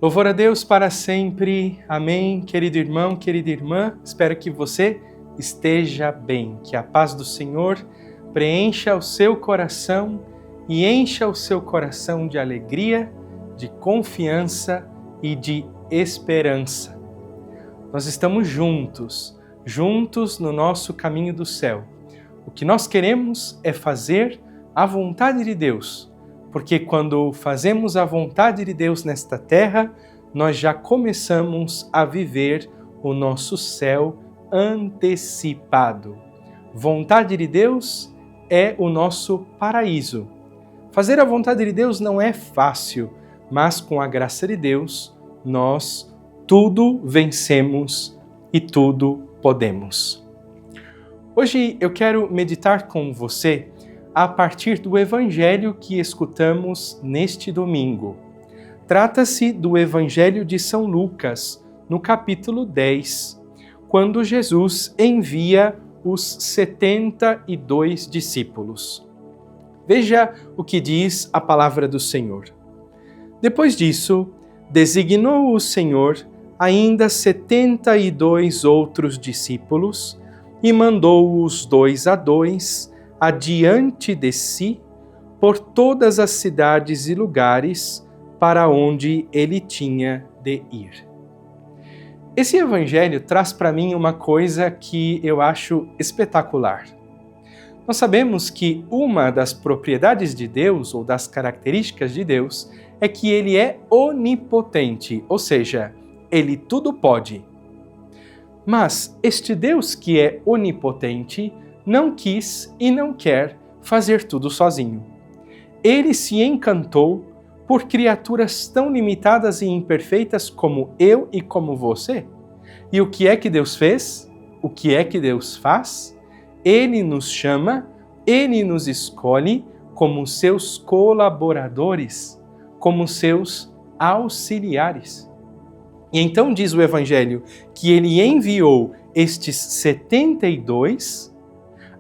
Louvor a Deus para sempre. Amém. Querido irmão, querida irmã, espero que você esteja bem, que a paz do Senhor preencha o seu coração e encha o seu coração de alegria, de confiança e de esperança. Nós estamos juntos no nosso caminho do céu. O que nós queremos é fazer a vontade de Deus, porque quando fazemos a vontade de Deus nesta terra, nós já começamos a viver o nosso céu antecipado. Vontade de Deus é o nosso paraíso. Fazer a vontade de Deus não é fácil, mas com a graça de Deus, nós tudo vencemos e tudo podemos. Hoje eu quero meditar com você a partir do Evangelho que escutamos neste domingo. Trata-se do Evangelho de São Lucas, no capítulo 10, quando Jesus envia os 72 discípulos. Veja o que diz a palavra do Senhor. Depois disso, designou o Senhor ainda 72 outros discípulos e mandou-os 2 a 2 adiante de si por todas as cidades e lugares para onde ele tinha de ir. Esse evangelho traz para mim uma coisa que eu acho espetacular. Nós sabemos que uma das propriedades de Deus, ou das características de Deus, é que ele é onipotente, ou seja, ele tudo pode. Mas este Deus que é onipotente não quis e não quer fazer tudo sozinho. Ele se encantou por criaturas tão limitadas e imperfeitas como eu e como você. E o que é que Deus fez? O que é que Deus faz? Ele nos chama, ele nos escolhe como seus colaboradores, como seus auxiliares. E então diz o Evangelho que ele enviou estes 72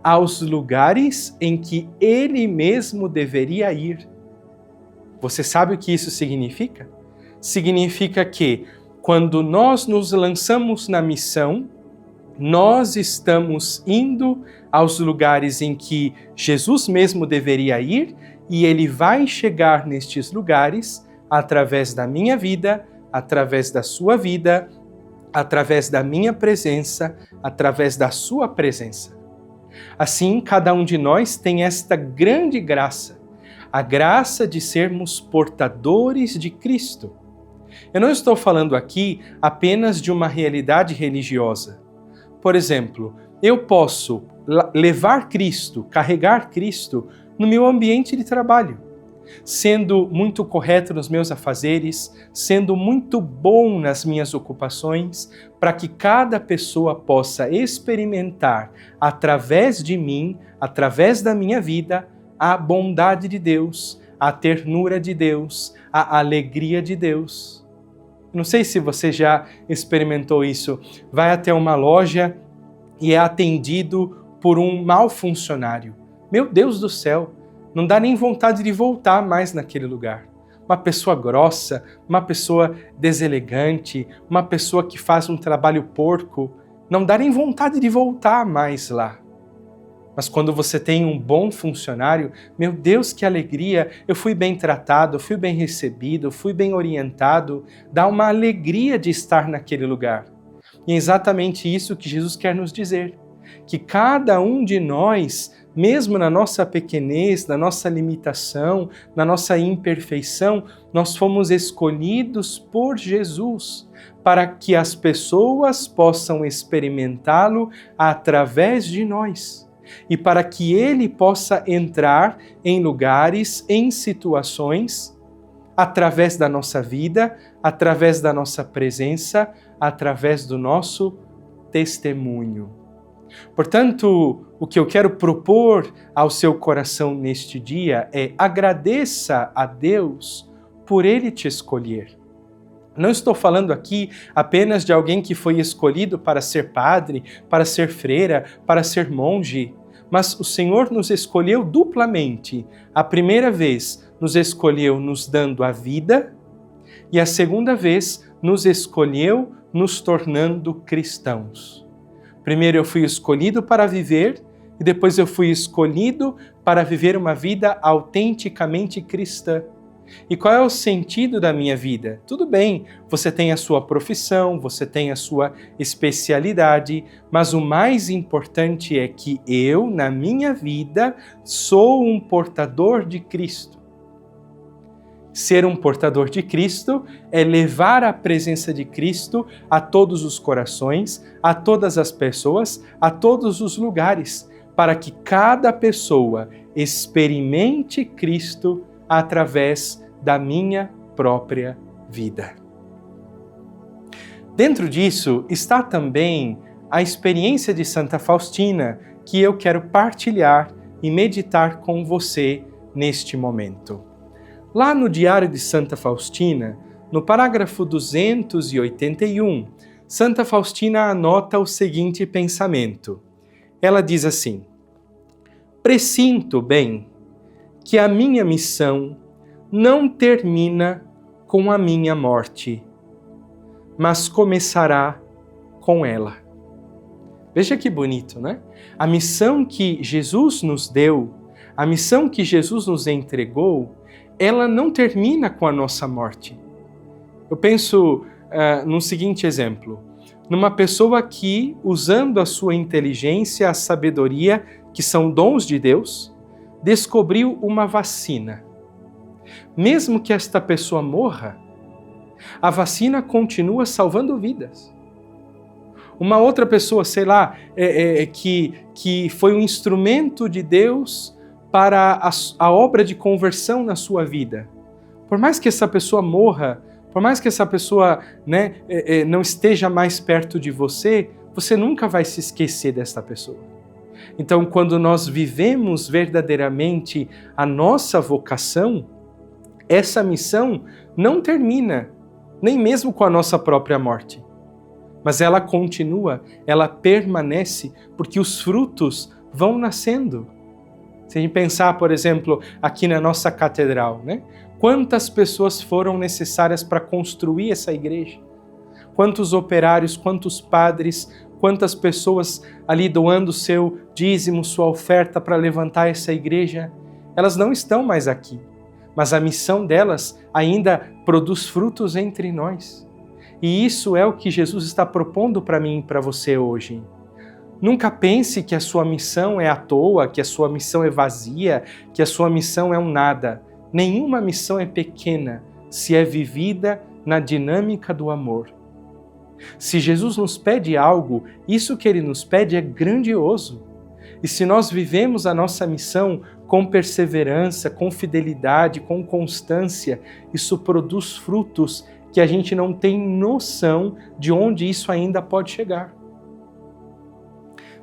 aos lugares em que ele mesmo deveria ir. Você sabe o que isso significa? Significa que quando nós nos lançamos na missão, nós estamos indo aos lugares em que Jesus mesmo deveria ir e ele vai chegar nestes lugares através da minha vida, através da sua vida, através da minha presença, através da sua presença. Assim, cada um de nós tem esta grande graça, a graça de sermos portadores de Cristo. Eu não estou falando aqui apenas de uma realidade religiosa. Por exemplo, eu posso levar Cristo, carregar Cristo no meu ambiente de trabalho, sendo muito correto nos meus afazeres, sendo muito bom nas minhas ocupações, para que cada pessoa possa experimentar, através de mim, através da minha vida, a bondade de Deus, a ternura de Deus, a alegria de Deus. Não sei se você já experimentou isso. Vai até uma loja e é atendido por um mau funcionário. Meu Deus do céu! Não dá nem vontade de voltar mais naquele lugar. Uma pessoa grossa, uma pessoa deselegante, uma pessoa que faz um trabalho porco, não dá nem vontade de voltar mais lá. Mas quando você tem um bom funcionário, meu Deus, que alegria! Eu fui bem tratado, eu fui bem recebido, eu fui bem orientado. Dá uma alegria de estar naquele lugar. E é exatamente isso que Jesus quer nos dizer. Que cada um de nós, mesmo na nossa pequenez, na nossa limitação, na nossa imperfeição, nós fomos escolhidos por Jesus para que as pessoas possam experimentá-lo através de nós e para que ele possa entrar em lugares, em situações, através da nossa vida, através da nossa presença, através do nosso testemunho. Portanto, o que eu quero propor ao seu coração neste dia é agradeça a Deus por Ele te escolher. Não estou falando aqui apenas de alguém que foi escolhido para ser padre, para ser freira, para ser monge, mas o Senhor nos escolheu duplamente. A primeira vez nos escolheu nos dando a vida e a segunda vez nos escolheu, nos tornando cristãos. Primeiro eu fui escolhido para viver e depois eu fui escolhido para viver uma vida autenticamente cristã. E qual é o sentido da minha vida? Tudo bem, você tem a sua profissão, você tem a sua especialidade, mas o mais importante é que eu, na minha vida, sou um portador de Cristo. Ser um portador de Cristo é levar a presença de Cristo a todos os corações, a todas as pessoas, a todos os lugares, para que cada pessoa experimente Cristo através da minha própria vida. Dentro disso está também a experiência de Santa Faustina, que eu quero partilhar e meditar com você neste momento. Lá no Diário de Santa Faustina, no parágrafo 281, Santa Faustina anota o seguinte pensamento. Ela diz assim: pressinto bem que a minha missão não termina com a minha morte, mas começará com ela. Veja que bonito, né? A missão que Jesus nos deu, a missão que Jesus nos entregou, ela não termina com a nossa morte. Eu penso no seguinte exemplo, numa pessoa que, usando a sua inteligência, a sabedoria, que são dons de Deus, descobriu uma vacina. Mesmo que esta pessoa morra, a vacina continua salvando vidas. Uma outra pessoa, sei lá, que foi um instrumento de Deus para a obra de conversão na sua vida. Por mais que essa pessoa morra, por mais que essa pessoa não esteja mais perto de você, você nunca vai se esquecer desta pessoa. Então, quando nós vivemos verdadeiramente a nossa vocação, essa missão não termina, nem mesmo com a nossa própria morte. Mas ela continua, ela permanece, porque os frutos vão nascendo. Se a gente pensar, por exemplo, aqui na nossa catedral, quantas pessoas foram necessárias para construir essa igreja? Quantos operários, quantos padres, quantas pessoas ali doando seu dízimo, sua oferta para levantar essa igreja? Elas não estão mais aqui, mas a missão delas ainda produz frutos entre nós. E isso é o que Jesus está propondo para mim e para você hoje. Nunca pense que a sua missão é à toa, que a sua missão é vazia, que a sua missão é um nada. Nenhuma missão é pequena se é vivida na dinâmica do amor. Se Jesus nos pede algo, isso que Ele nos pede é grandioso. E se nós vivemos a nossa missão com perseverança, com fidelidade, com constância, isso produz frutos que a gente não tem noção de onde isso ainda pode chegar.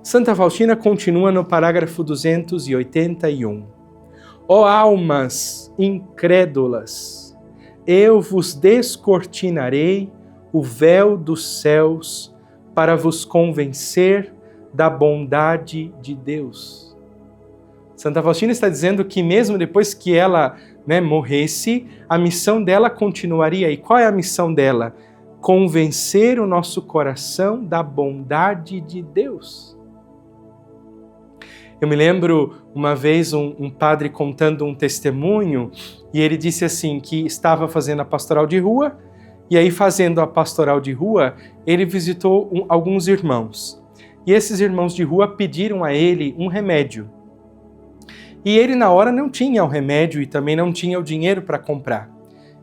Santa Faustina continua no parágrafo 281. Ó almas incrédulas, eu vos descortinarei o véu dos céus para vos convencer da bondade de Deus. Santa Faustina está dizendo que mesmo depois que ela morresse, a missão dela continuaria. E qual é a missão dela? Convencer o nosso coração da bondade de Deus. Eu me lembro uma vez um padre contando um testemunho e ele disse assim que estava fazendo a pastoral de rua e aí fazendo a pastoral de rua ele visitou alguns irmãos e esses irmãos de rua pediram a ele um remédio e ele na hora não tinha o remédio e também não tinha o dinheiro para comprar.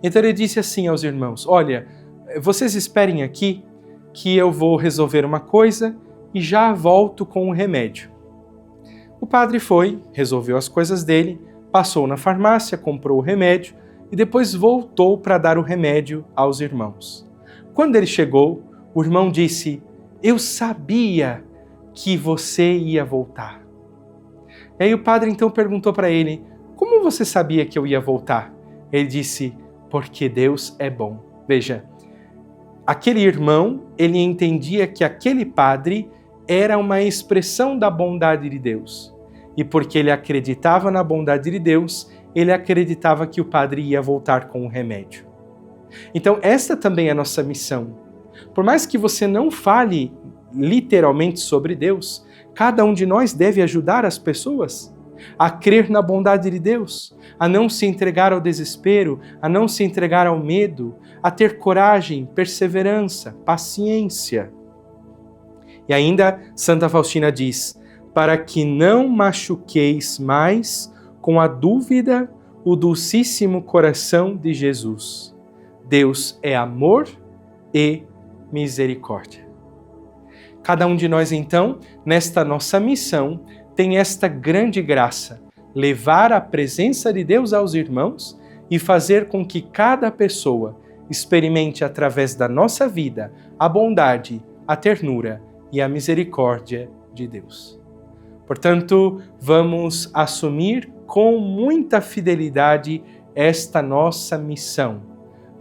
Então ele disse assim aos irmãos: olha, vocês esperem aqui que eu vou resolver uma coisa e já volto com o remédio. O padre foi, resolveu as coisas dele, passou na farmácia, comprou o remédio e depois voltou para dar o remédio aos irmãos. Quando ele chegou, o irmão disse: eu sabia que você ia voltar. E aí o padre então perguntou para ele: como você sabia que eu ia voltar? Ele disse: porque Deus é bom. Veja, aquele irmão, ele entendia que aquele padre era uma expressão da bondade de Deus. E porque ele acreditava na bondade de Deus, ele acreditava que o padre ia voltar com o remédio. Então, esta também é a nossa missão. Por mais que você não fale literalmente sobre Deus, cada um de nós deve ajudar as pessoas a crer na bondade de Deus, a não se entregar ao desespero, a não se entregar ao medo, a ter coragem, perseverança, paciência. E ainda, Santa Faustina diz, para que não machuqueis mais com a dúvida o dulcíssimo coração de Jesus. Deus é amor e misericórdia. Cada um de nós, então, nesta nossa missão, tem esta grande graça, levar a presença de Deus aos irmãos e fazer com que cada pessoa experimente através da nossa vida a bondade, a ternura e a misericórdia de Deus. Portanto, vamos assumir com muita fidelidade esta nossa missão,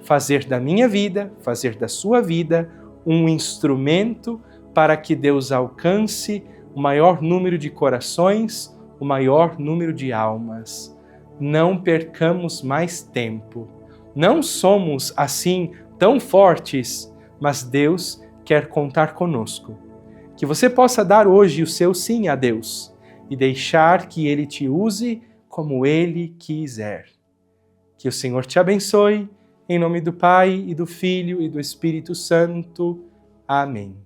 fazer da minha vida, fazer da sua vida, um instrumento para que Deus alcance o maior número de corações, o maior número de almas. Não percamos mais tempo. Não somos assim tão fortes, mas Deus quer contar conosco. Que você possa dar hoje o seu sim a Deus e deixar que Ele te use como Ele quiser. Que o Senhor te abençoe, em nome do Pai, e do Filho, e do Espírito Santo. Amém.